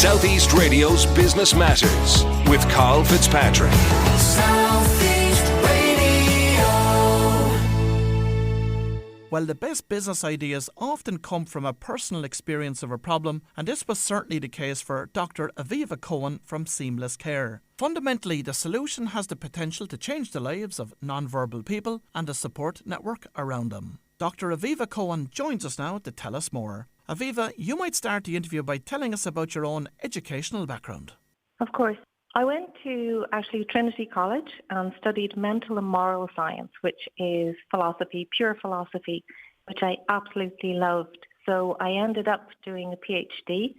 Southeast Radio's Business Matters with Karl Fitzpatrick. Southeast Radio. Well, the best business ideas often come from a personal experience of a problem, and this was certainly the case for Dr. Aviva Cohen from seamlessCARE. Fundamentally, the solution has the potential to change the lives of non-verbal people and the support network around them. Dr. Aviva Cohen joins us now to tell us more. Aviva, you might start the interview by telling us about your own educational background. Of course. I went to Trinity College and studied mental and moral science, which is philosophy, pure philosophy, which I absolutely loved. So I ended up doing a PhD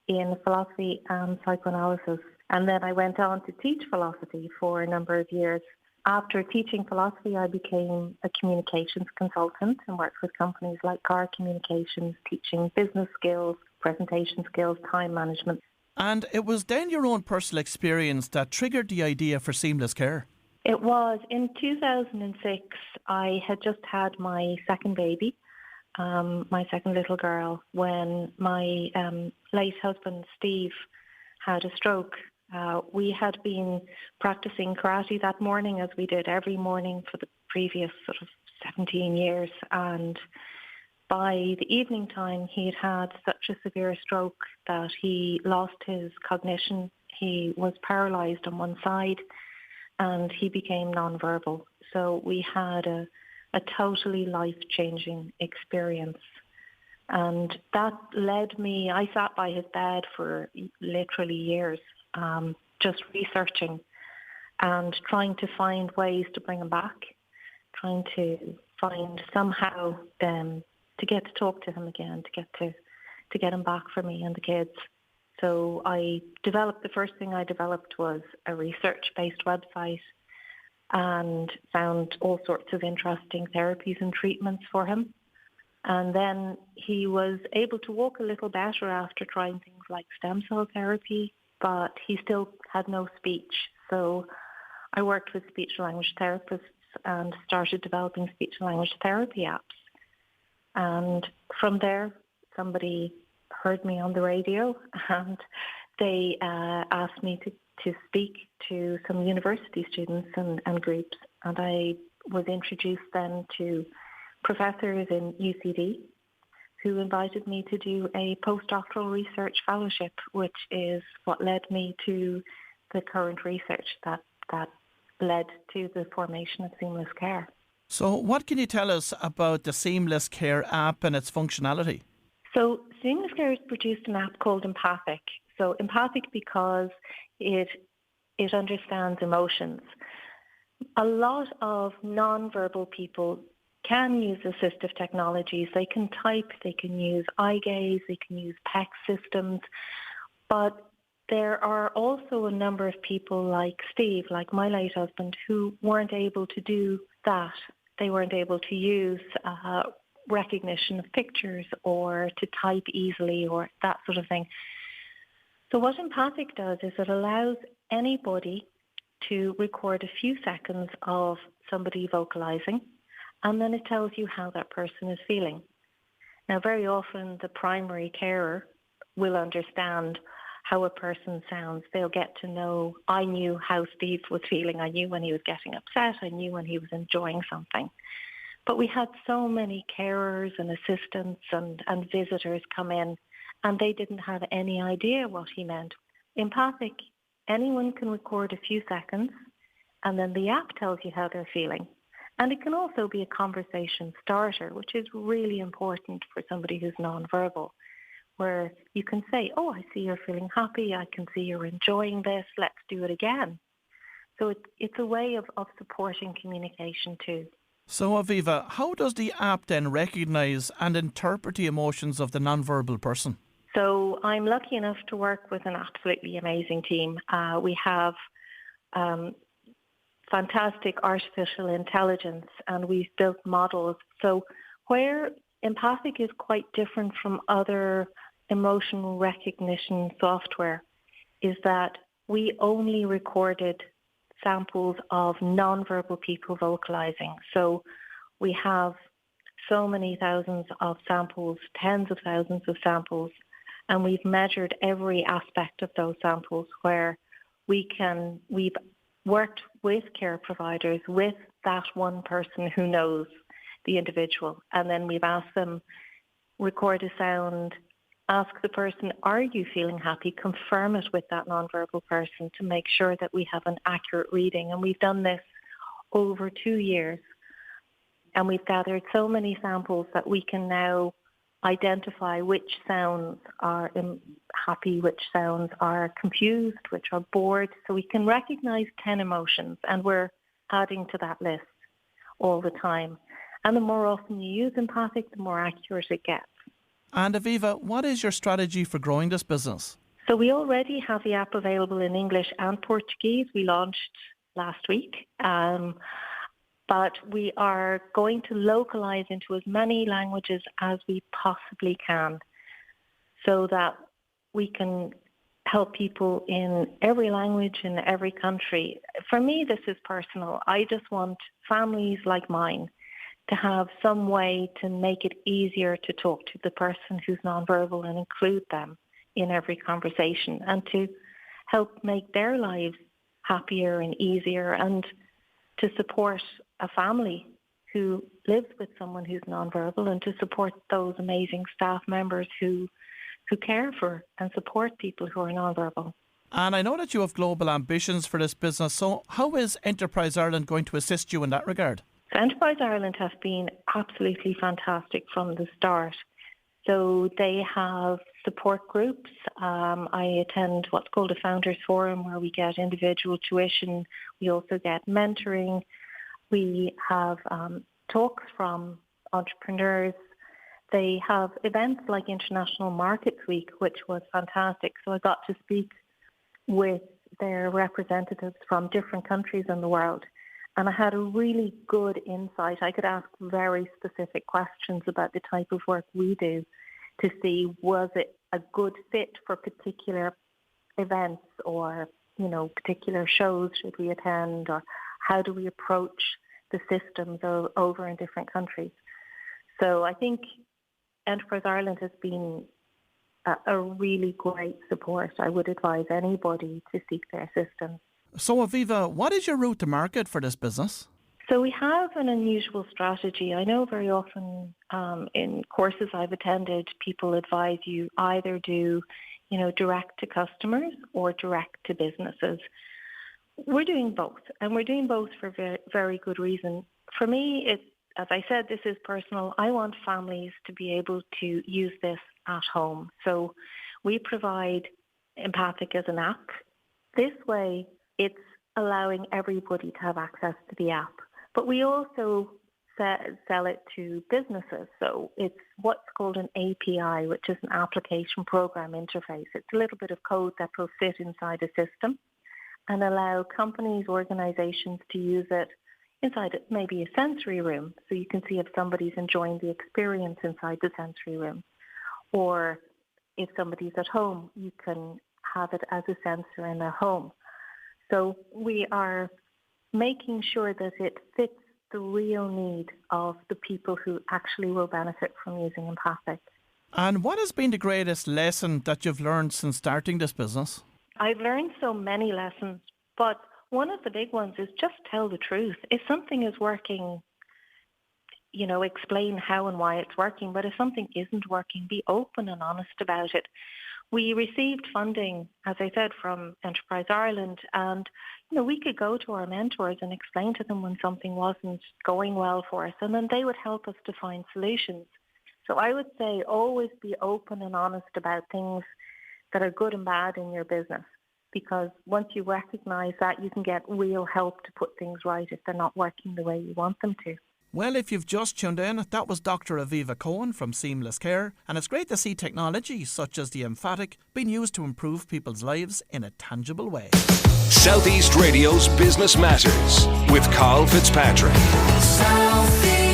in philosophy and psychoanalysis. And then I went on to teach philosophy for a number of years. After teaching philosophy, I became a communications consultant and worked with companies like Car Communications, teaching business skills, presentation skills, time management. And it was then your own personal experience that triggered the idea for seamlessCARE. It was in 2006. I had just had my second baby, my second little girl, when my late husband, Steve, had a stroke. We had been practicing karate that morning, as we did every morning for the previous sort of 17 years. And by the evening time, he had such a severe stroke that he lost his cognition. He was paralysed on one side and he became nonverbal. So we had a totally life-changing experience. And that led me, I sat by his bed for literally years, just researching and trying to find ways to bring him back, trying to find somehow to get to talk to him again, to get him back for me and the kids. So the first thing I developed was a research-based website and found all sorts of interesting therapies and treatments for him. And then he was able to walk a little better after trying things like stem cell therapy, but he still had no speech. So I worked with speech and language therapists and started developing speech and language therapy apps. And from there, somebody heard me on the radio and they asked me to speak to some university students and groups. And I was introduced then to professors in UCD who invited me to do a postdoctoral research fellowship, which is what led me to the current research that led to the formation of seamlessCARE. So what can you tell us about the seamlessCARE app and its functionality? So seamlessCARE has produced an app called Empathic. So Empathic because it understands emotions. A lot of non-verbal people can use assistive technologies. They can type, they can use eye gaze, they can use PEC systems. But there are also a number of people like Steve, like my late husband, who weren't able to do that. They weren't able to use recognition of pictures or to type easily or that sort of thing. So what Empathic does is it allows anybody to record a few seconds of somebody vocalizing, and then it tells you how that person is feeling. Now, very often the primary carer will understand how a person sounds. They'll get to know, I knew how Steve was feeling. I knew when he was getting upset. I knew when he was enjoying something. But we had so many carers and assistants and visitors come in, and they didn't have any idea what he meant. Empathic, anyone can record a few seconds, and then the app tells you how they're feeling. And it can also be a conversation starter, which is really important for somebody who's nonverbal, where you can say, oh, I see you're feeling happy. I can see you're enjoying this. Let's do it again. So it's a way of supporting communication too. So Aviva, how does the app then recognise and interpret the emotions of the nonverbal person? So I'm lucky enough to work with an absolutely amazing team. We have fantastic artificial intelligence, and we've built models. So where Empathic is quite different from other emotional recognition software is that we only recorded samples of nonverbal people vocalizing. So we have so many thousands of samples, tens of thousands of samples, And we've measured every aspect of those samples where we've worked with care providers, with that one person who knows the individual. And then we've asked them, record a sound, ask the person, are you feeling happy? Confirm it with that nonverbal person to make sure that we have an accurate reading. And we've done this over 2 years. And we've gathered so many samples that we can now identify which sounds are happy, which sounds are confused, which are bored. So we can recognize 10 emotions, and we're adding to that list all the time. And the more often you use Empathic, the more accurate it gets. And Aviva, what is your strategy for growing this business? So we already have the app available in English and Portuguese. We launched last week. But we are going to localize into as many languages as we possibly can so that we can help people in every language in every country. For me, this is personal. I just want families like mine to have some way to make it easier to talk to the person who's nonverbal and include them in every conversation, and to help make their lives happier and easier, and to support a family who lives with someone who's nonverbal, and to support those amazing staff members who care for and support people who are nonverbal. And I know that you have global ambitions for this business, so how is Enterprise Ireland going to assist you in that regard? So Enterprise Ireland has been absolutely fantastic from the start. So they have support groups. I attend what's called a Founders Forum, where we get individual tuition. We also get mentoring. We have talks from entrepreneurs. They have events like International Markets Week, which was fantastic. So I got to speak with their representatives from different countries in the world. And I had a really good insight. I could ask very specific questions about the type of work we do to see, was it a good fit for particular events, or, particular shows should we attend, or how do we approach the systems over in different countries. So I think Enterprise Ireland has been a really great support. I would advise anybody to seek their assistance. So Aviva, what is your route to market for this business? So we have an unusual strategy. I know very often in courses I've attended, people advise you either do, direct to customers or direct to businesses. We're doing both, and we're doing both for very, very good reason. For me, as I said, this is personal. I want families to be able to use this at home. So we provide Empathic as an app. This way, it's allowing everybody to have access to the app. But we also sell it to businesses. So it's what's called an API, which is an application program interface. It's a little bit of code that will fit inside a system and allow companies, organizations to use it inside maybe a sensory room. So you can see if somebody's enjoying the experience inside the sensory room. Or if somebody's at home, you can have it as a sensor in their home. So we are making sure that it fits the real need of the people who actually will benefit from using Empathic. And what has been the greatest lesson that you've learned since starting this business? I've learned so many lessons, but one of the big ones is just tell the truth. If something is working, explain how and why it's working. But if something isn't working, be open and honest about it. We received funding, as I said, from Enterprise Ireland, and we could go to our mentors and explain to them when something wasn't going well for us, and then they would help us to find solutions. So I would say always be open and honest about things that are good and bad in your business, because once you recognise that, you can get real help to put things right if they're not working the way you want them to. Well, if you've just tuned in, that was Dr. Aviva Cohen from seamlessCARE, and it's great to see technology such as the Empathic being used to improve people's lives in a tangible way. Southeast Radio's Business Matters with Karl Fitzpatrick. Southeast.